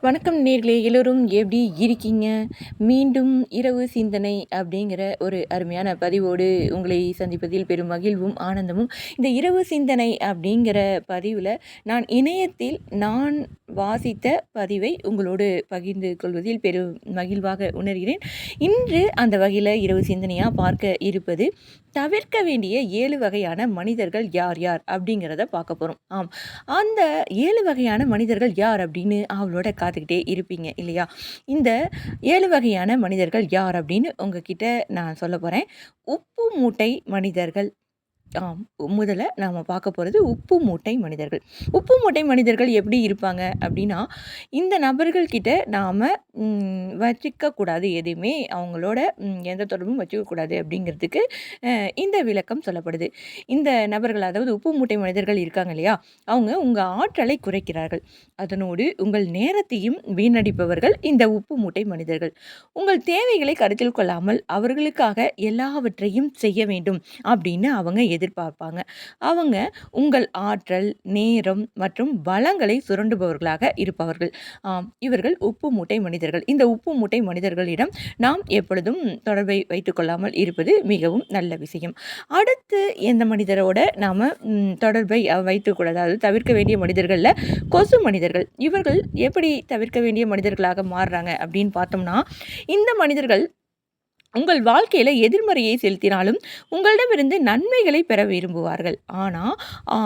வணக்கம் நேர்களே, எல்லோரும் எப்படி இருக்கீங்க? மீண்டும் இரவு சிந்தனை அப்படிங்கிற ஒரு அருமையான பதிவோடு உங்களை சந்திப்பதில் பெரும் மகிழ்வும், ஆனந்தமும். இந்த இரவு சிந்தனை அப்படிங்கிற பதிவுல நான் வாசித்த பதிவை உங்களோடு பகிர்ந்து கொள்வதில் பெரும் மகிழ்வாக உணர்கிறேன். இன்று அந்த வகையில இரவு சிந்தனையா பார்க்க இருப்பது, தவிர்க்க வேண்டிய 7 வகையான மனிதர்கள் யார் யார் அப்படிங்கிறத பார்க்க போறோம். ஆம். அந்த 7 வகையான மனிதர்கள் யார் அப்படின்னு அவளோட காத்துக்கிட்டே இருப்பீங்க இல்லையா? இந்த 7 வகையான மனிதர்கள் யார் அப்படின்னு உங்ககிட்ட நான் சொல்லப் போறேன். உப்பு மூட்டை மனிதர்கள். ஆம். முதல்ல நாம பார்க்க போறது உப்பு மூட்டை மனிதர்கள். உப்பு மூட்டை மனிதர்கள் எப்படி இருப்பாங்க அப்படின்னா, இந்த நபர்கள் கிட்ட நாம வச்சுக்கக்கூடாது எதையுமே. அவங்களோட எந்த தொடர்பும் வச்சுக்கக்கூடாது அப்படிங்கிறதுக்கு இந்த விளக்கம் சொல்லப்படுது. இந்த நபர்கள், அதாவது உப்பு மூட்டை மனிதர்கள் இருக்காங்க இல்லையா? அவங்க உங்க ஆற்றலை குறைக்கிறார்கள். அதனோடு உங்கள் நேரத்தையும் வீணடிப்பவர்கள் இந்த உப்பு மூட்டை மனிதர்கள். உங்கள் தேவைகளை கருத்தில் கொள்ளாமல் அவர்களுக்காக எல்லாவற்றையும் செய்ய வேண்டும் அப்படின்னு அவங்க எதிர்பார்ப்பாங்க. அவங்க உங்கள் ஆற்றல், நேரம் மற்றும் வளங்களை சுரண்டுபவர்களாக இருப்பவர்கள். இவர்கள் உப்பு மூட்டை மனிதர்கள். இந்த உப்பு மூட்டை மனிதர்களிடம் நாம் எப்பொழுதும் தொடர்பை வைத்துக் கொள்ளாமல் இருப்பது மிகவும் நல்ல விஷயம். அடுத்து எந்த மனிதரோட நாம தொடர்பை வைத்துக்கூடாது, அதாவது தவிர்க்க வேண்டிய மனிதர்கள்ல கொசு மனிதர்கள். இவர்கள் எப்படி தவிர்க்க வேண்டிய மனிதர்களாக மாறுறாங்க அப்படின்னு பார்த்தோம்னா, இந்த மனிதர்கள் உங்கள் வாழ்க்கையில எதிர்மறையை செலுத்தினாலும், உங்களிடமிருந்து நன்மைகளை பெற விரும்புவார்கள். ஆனா, ஆ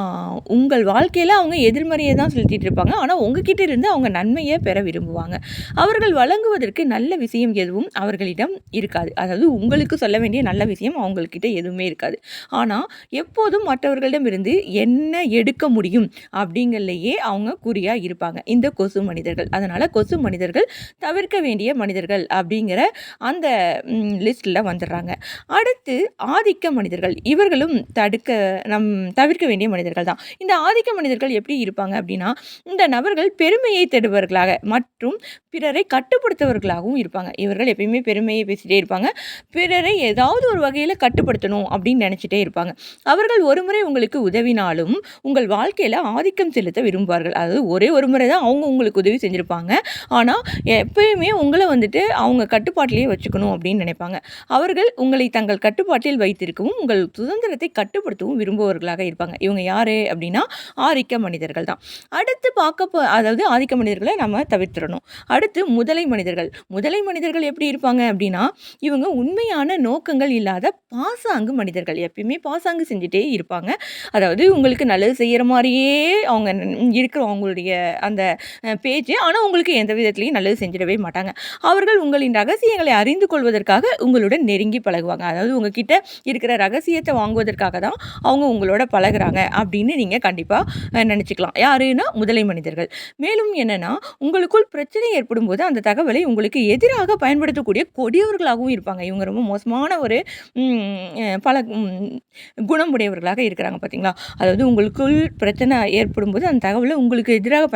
உங்கள் வாழ்க்கையில அவங்க எதிர்மறைய தான் செலுத்திட்டு இருப்பாங்க. ஆனா, உங்ககிட்ட இருந்து அவங்க நன்மைய பெற விரும்புவாங்க. அவர்கள் வழங்குவதற்கு நல்ல விஷயம் எதுவும் அவர்களிடம் இருக்காது. அதாவது உங்களுக்கு சொல்ல வேண்டிய நல்ல விஷயம் அவங்கள்கிட்ட எதுவுமே இருக்காது. ஆனா, எப்போதும் மற்றவர்களிடமிருந்து என்ன எடுக்க முடியும் அப்படிங்கிறதுலயே அவங்க குறியா இருப்பாங்க. இந்த கொசு மனிதர்கள். அதனால கொசு மனிதர்கள் தவிர்க்க வேண்டிய மனிதர்கள் அப்படிங்கிற அந்த லிஸ்ட்ல வந்துடுறாங்க. அடுத்து ஆதிக்க மனிதர்கள். இவர்களும் தவிர்க்க வேண்டிய மனிதர்கள் தான். இந்த ஆதிக்க மனிதர்கள் எப்படி இருப்பாங்க அப்படின்னா, இந்த நபர்கள் பெருமையை தேடுபவர்களாக மற்றும் பிறரை கட்டுப்படுத்துபவர்களாகவும் இருப்பாங்க. இவர்கள் எப்பயுமே பெருமையை பேசிட்டே இருப்பாங்க. பிறரை ஏதாவது ஒரு வகையில கட்டுப்படுத்தணும் அப்படின்னு நினைச்சிட்டே இருப்பாங்க. அவர்கள் ஒருமுறை உங்களுக்கு உதவினாலும் உங்கள் வாழ்க்கையில ஆதிக்கம் செலுத்த விரும்புவார்கள். அதாவது ஒரே ஒரு முறை தான் அவங்க உங்களுக்கு உதவி செஞ்சிருப்பாங்க. ஆனா எப்பயுமே உங்களை வந்துட்டு அவங்க கட்டுப்பாட்டிலேயே வச்சுக்கணும் அப்படின்னு நினைப்பாங்க. அவர்கள் உங்களை தங்கள் கட்டுப்பாட்டில் வைத்திருக்கவும் உங்கள் சுதந்திரத்தை கட்டுப்படுத்தவும் விரும்புபவர்களாக இருப்பாங்க. இவங்க யாரு அப்படின்னா ஆதிக்க மனிதர்கள் தான். அடுத்து அதாவது ஆதிக்க மனிதர்களை நம்ம தவிர்த்திடணும். அடுத்து முதலை மனிதர்கள். முதலை மனிதர்கள் எப்படி இருப்பாங்க அப்படின்னா, இவங்க உண்மையான நோக்கங்கள் இல்லாத பாசாங்கு மனிதர்கள். எப்பயுமே பாசாங்கு செஞ்சுட்டே இருப்பாங்க. அதாவது உங்களுக்கு நல்லது செய்யற மாதிரியே அவங்க இருக்கிற அவங்களுடைய அந்த பேச்சு. ஆனா உங்களுக்கு எந்த விதத்திலையும் நல்லது செஞ்சிடவே மாட்டாங்க. அவர்கள் உங்களின் ரகசியங்களை அறிந்து கொள்வதற்காக உங்களுடன் நெருங்கி பழகுவாங்க. அதாவது உங்ககிட்ட இருக்கிற ரகசியத்தை வாங்குவதற்காக தான் அவங்க உங்களோட பழகுறாங்க அப்படின்னு நீங்க கண்டிப்பா நினைச்சுக்கலாம். யாருன்னா முதலை மனிதர்கள். மேலும் என்னன்னா, உங்களுக்குள் பிரச்சனை ஏற்படும் போது அந்த தகவலை உங்களுக்கு எதிராக பயன்படுத்தக்கூடிய கொடியவர்களாகவும் இருப்பாங்க. இவங்க ரொம்ப மோசமான ஒரு பல குணம் உடையவர்களாக இருக்கிறாங்க பார்த்தீங்களா? அதாவது உங்களுக்குள் பிரச்சனை ஏற்படும்போது அந்த தகவலை உங்களுக்கு எதிராக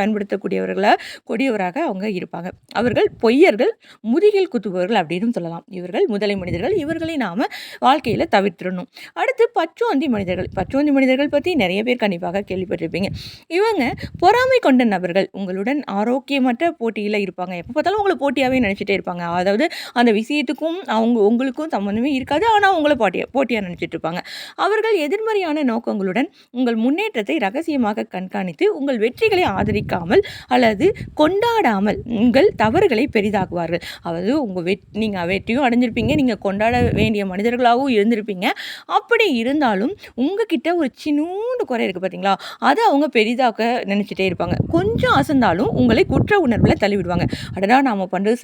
கொடியவராக அவங்க இருப்பாங்க. அவர்கள் பொய்யர்கள், முதுகில் குத்துபவர்கள் அப்படின்னு சொல்லலாம். இவர்கள் முதலை மனிதர்கள். இவர்களை நாம வாழ்க்கையில தவிர்த்திடணும். அடுத்து பச்சோந்தி மனிதர்கள். பச்சோந்தி மனிதர்கள் பத்தி நிறைய பேர் கண்டிப்பாக கேள்விப்பட்டிருப்பீங்க. இவங்க பொறாமை கொண்ட நபர்கள். உங்களுடன் ஆரோக்கியமற்ற போட்டியில இருப்பாங்க. எப்ப பார்த்தாலும் உங்களை போட்டியாவே நினைச்சிட்டே இருப்பாங்க. அதாவது அந்த விஷயத்துக்கும் உங்களுக்கும் சம்பந்தமே இருக்காது. ஆனா உங்களை போட்டியா நினைச்சிட்டு இருப்பாங்க. அவர்கள் எதிர்மறையான நோக்கங்களுடன் உங்கள் முன்னேற்றத்தை ரகசியமாக கண்காணித்து உங்கள் வெற்றிகளை ஆதரிக்காமல் அல்லது கொண்டாடாமல் உங்கள் தவறுகளை பெரிதாக்குவார்கள். அதாவது நீங்க வெற்றியும் அடைஞ்சிருப்பீங்க, நீங்க கொண்டாட வேண்டிய மனிதர்களாகவும் இருந்திருப்பீங்க. அப்படி இருந்தாலும் உங்ககிட்ட ஒரு சின்னூண்டு குறை இருக்கு பார்த்தீங்களா, அதை அவங்க பெரிதாக்க நினைச்சிட்டே இருப்பாங்க. கொஞ்சம் அசந்தாலும் உங்களை குற்ற உணர்வுல தள்ளிவிடுவாங்க. அடடா நாம பண்றது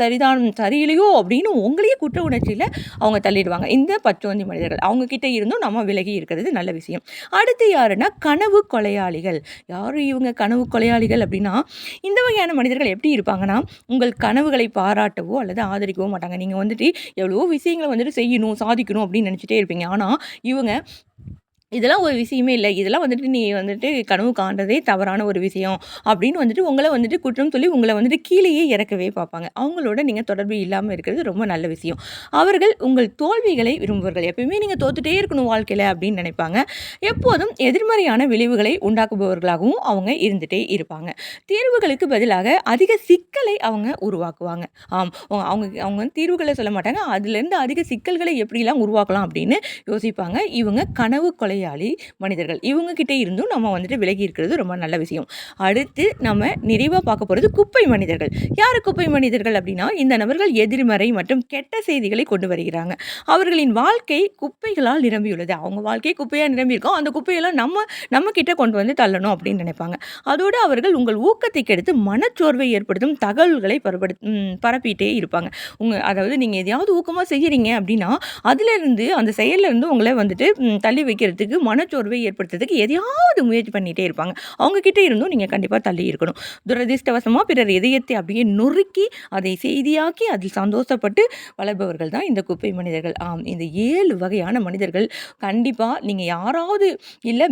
சரியில்லையோ அப்படின்னு உங்களையே குற்ற உணர்ச்சியில அவங்க தள்ளிடுவாங்க. இந்த பச்சோந்தி மனிதர்கள். அவங்க கிட்ட இருந்தும் நம்ம விலகி இருக்கிறது நல்ல விஷயம். அடுத்து யாருன்னா கனவு கொலையாளிகள். யாரு இவங்க கனவு கொலையாளிகள் அப்படின்னா, இந்த வகையான மனிதர்கள் எப்படி இருப்பாங்கன்னா, உங்கள் கனவுகளை பாராட்டவோ அல்லது ஆதரிக்கவோ மாட்டாங்க. நீங்க வந்துட்டு எவ்வளவோ விஷயங்களை வந்துட்டு செய்யணும், சாதிக்கணும் அப்படின்னு நினைச்சிட்டே இருப்பீங்க. ஆனா இவங்க இதெல்லாம் ஒரு விஷயமே இல்ல. இதெல்லாம் வந்துட்டு நீ வந்துட்டு கனவு காண்றதே தவறான ஒரு விஷயம். அப்படின்னு வந்துட்டு உங்கள வந்துட்டு குற்றம் சொல்லி உங்கள வந்துட்டு கீழேயே இறக்கவே பார்ப்பாங்க. அவங்களோட நீங்க தொடர்பு இல்லாம இருக்கிறது ரொம்ப நல்ல விஷயம். அவர்கள் உங்கள் தோல்விகளை விரும்புவர்கள். எப்பயுமே நீங்க தோத்துட்டே இருக்கணும் வாழ்க்கையில அப்படின்னு நினைப்பாங்க. எப்போதும் எதிர்மறையான விளைவுகளை உண்டாக்குபவர்களாகவும் அவங்க இருந்துட்டே இருப்பாங்க. தீர்வுகளுக்கு பதிலாக அதிக சிக்கலை அவங்க உருவாக்குவாங்க. ஆம். அவங்க அவங்க வந்து தீர்வுகள சொல்ல மாட்டாங்க. அதுலேருந்து அதிக சிக்கல்களை எப்படிலாம் உருவாக்கலாம் அப்படின்னு யோசிப்பாங்க. இவங்க கனவு கொலையாளி மனிதர்கள். இவங்க கிட்ட இருந்தும் நம்ம வந்துட்டு விலகி இருக்கிறது ரொம்ப நல்ல விஷயம். அடுத்து நம்ம நிறைவா பார்க்க போறது குப்பை மனிதர்கள். யாரு குப்பை மனிதர்கள் அப்படின்னா, இந்த நபர்கள் எதிர்மறை மற்றும் கெட்ட செய்திகளை கொண்டு வருகிறாங்க. அவர்களின் வாழ்க்கை குப்பைகளால் நிரம்பியுள்ளது. அவங்க வாழ்க்கை குப்பையா நிரம்பியிருக்கும். அந்த குப்பையெல்லாம் நம்ம கிட்ட கொண்டு வந்து தள்ளணும் அப்படின்னு நினைப்பாங்க. அதோடு அவர்கள் உங்கள் ஊக்கத்தை கெடுத்து மனச்சோர்வை ஏற்படுத்தும் தகவல்களை பரப்பிட்டே இருப்பாங்க. அதாவது நீங்க எதையாவது ஊக்கமா செய்யறீங்க அப்படின்னா, அதிலிருந்து அந்த செயல்ல இருந்து உங்கள வந்துட்டு தள்ளி வைக்கிறதுக்கு, மனச்சோர்வை ஏற்படுத்துறதுக்கு எதையாவது முயற்சி பண்ணிட்டே இருப்பாங்க. அவங்க கிட்ட இருந்தும் நீங்க கண்டிப்பா தள்ளி இருக்கணும். துரதிர்ஷ்டவசமா பிறர் இதயத்தை அப்படியே நொறுக்கி, அதை செய்தியாக்கி, அதில் சந்தோஷப்பட்டு வளர்பவர்கள் தான் இந்த குப்பை மனிதர்கள். ஆம், இந்த 7 வகையான மனிதர்கள் கண்டிப்பா நீங்க யாராவது இல்ல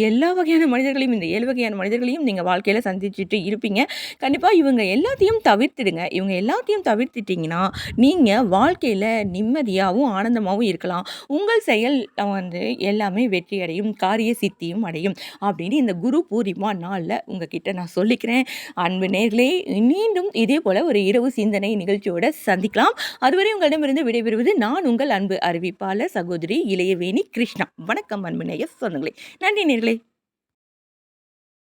எல்லா வகையான மனிதர்களையும் இந்த 7 வகையான மனிதர்களையும் நீங்க வாழ்க்கையில சந்திச்சுட்டு இருப்பீங்க. கண்டிப்பா இவங்க எல்லாத்தையும் தவிர்த்துடுங்க. இவங்க எல்லாத்தையும் தவிர்த்துட்டீங்கன்னா, நீங்க வாழ்க்கையில நிம்மதியாவும், ஆனந்தமாவும் இருக்கலாம். உங்கள் செயல் வந்து எல்லாமே வெற்றி அடையும், காரிய சித்தியும் அடையும் அப்படின்னு இந்த குரு பூர்ணிமா நாள்ல உங்ககிட்ட நான் சொல்லிக்கிறேன். அன்பு நேயர்களே, மீண்டும் இதே போல ஒரு இரவு சிந்தனை நிகழ்ச்சியோட சந்திக்கலாம். அதுவரை உங்களிடமிருந்து விடைபெறுவது நான் உங்கள் அன்பு அறிவிப்பாளர் சகோதரி இளையவேணி கிருஷ்ணா. வணக்கம் அன்பு நேய சொந்தங்களே. நன்றி நேயர்களே.